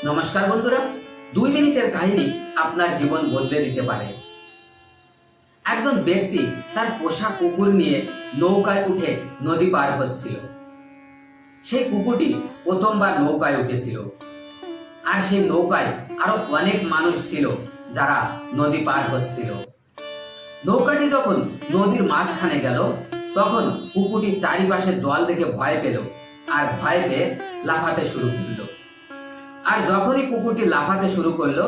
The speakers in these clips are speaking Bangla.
নমস্কার বন্ধুরা, 2 মিনিটের কাহিনী আপনার জীবন বদলে দিতে পারে। একজন ব্যক্তি তার পোষা কুকুর নিয়ে নৌকায় উঠে নদী পার হচ্ছিল। সেই কুকুরটি প্রথমবার নৌকায় উঠেছিল, আর সেই নৌকায় আরো অনেক মানুষ ছিল যারা নদী পার হচ্ছিল। নৌকাটি যখন নদীর মাঝখানে গেল, তখন কুকুরটি চারিপাশে জল দেখে ভয় পেল, আর ভয় পেয়ে লাফাতে শুরু করলো। আর যখনই কুকুরটি লাফাতে শুরু করলো,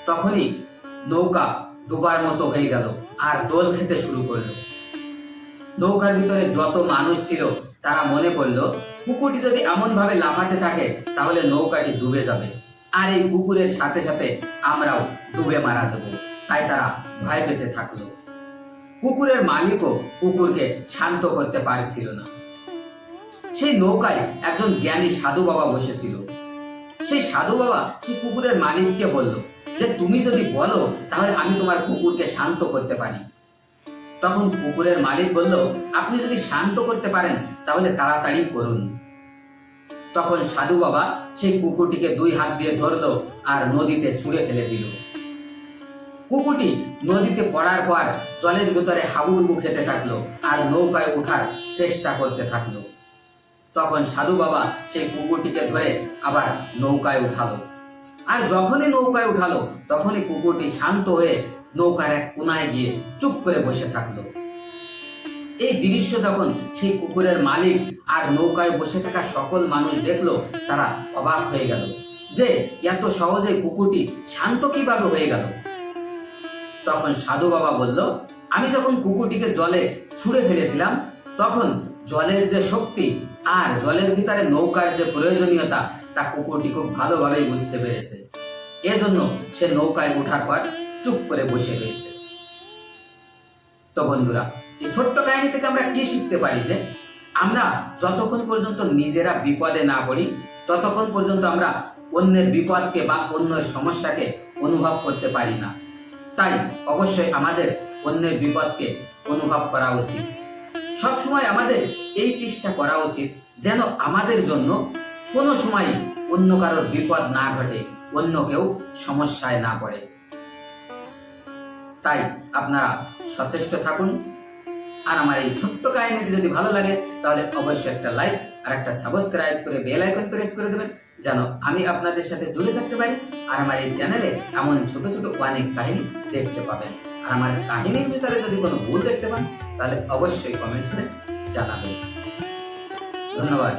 তখনই নৌকা ডুবার মতো হয়ে গেল আর দোল খেতে শুরু করলো। নৌকার ভিতরে যত মানুষ ছিল তারা মনে করলো, কুকুরটি যদি এমন ভাবে লাফাতে থাকে তাহলে নৌকাটি ডুবে যাবে, আর এই কুকুরের সাথে সাথে আমরাও ডুবে মারা যাব। তাই তারা ভয় পেতে থাকলো। কুকুরের মালিকও কুকুরকে শান্ত করতে পারছিল না। সেই নৌকায় একজন জ্ঞানী সাধু বাবা বসেছিল। সেই সাধু বাবা সেই কুকুরের মালিককে বলল যে, তুমি যদি বলো তাহলে আমি তোমার কুকুরকে শান্ত করতে পারি। তখন কুকুরের মালিক বলল, আপনি যদি শান্ত করতে পারেন তাহলে তাড়াতাড়ি করুন। তখন সাধু বাবা সেই কুকুরটিকে 2 হাত দিয়ে ধরলো আর নদীতে ছুঁড়ে ফেলে দিল। কুকুরটি নদীতে পড়ার পর জলের ভিতরে হাবুডুবু খেতে থাকলো আর নৌকায় ওঠার চেষ্টা করতে থাকলো। তখন সাধু বাবা সেই কুকুরটিকে ধরে আবার নৌকায় উঠালো, আর যখনই নৌকায় উঠালো তখনই কুকুরটি শান্ত হয়ে নৌকার এক কোনায় গিয়ে চুপ করে বসে থাকলো। এই দৃশ্য যখন সেই কুকুরের মালিক আর নৌকায় বসে থাকা সকল মানুষ দেখলো, তারা অবাক হয়ে গেল যে এত সহজে কুকুরটি শান্ত কিভাবে হয়ে গেল। তখন সাধু বাবা বলল, আমি যখন কুকুরটিকে জলে ছুঁড়ে ফেলেছিলাম, তখন জলের যে শক্তি আর জলের ভিতরে নৌকার যে প্রয়োজনীয়তা তা কুকুরটি খুব ভালোভাবেই বুঝতে পেরেছে। এজন্য সে নৌকায় ওঠার পর চুপ করে বসে রয়েছে। তো বন্ধুরা, এই ছোট্ট কাহিনী থেকে আমরা কি শিখতে পারি? যে আমরা যতক্ষণ পর্যন্ত নিজেরা বিপদে না পড়ি, ততক্ষণ পর্যন্ত আমরা অন্যের বিপদকে বা অন্যের সমস্যাকে অনুভব করতে পারি না। তাই অবশ্যই আমাদের অন্যের বিপদকে অনুভব করা উচিত। সবসময় আমাদের এই চেষ্টা করা উচিত যেন আমাদের জন্য কোনো সময় অন্য কারোর বিপদ না ঘটে, অন্য কেউ সমস্যায় না পড়ে। তাই আপনারা সচেষ্ট থাকুন। আর আমার এই ছোট্ট কাহিনীটি যদি ভালো লাগে তাহলে অবশ্যই একটা লাইক আর একটা সাবস্ক্রাইব করে বেল আইকন প্রেস করে দেবেন, যেন আমি আপনাদের সাথে জুড়ে থাকতে পারি। আর আমার এই চ্যানেলে এমন ছোট ছোট অনেক কাহিনী দেখতে পাবেন। আর আমার কাহিনীর ভিতরে যদি কোনো ভুল দেখতে পান তাহলে অবশ্যই কমেন্টস করে জানাবেন। ধন্যবাদ।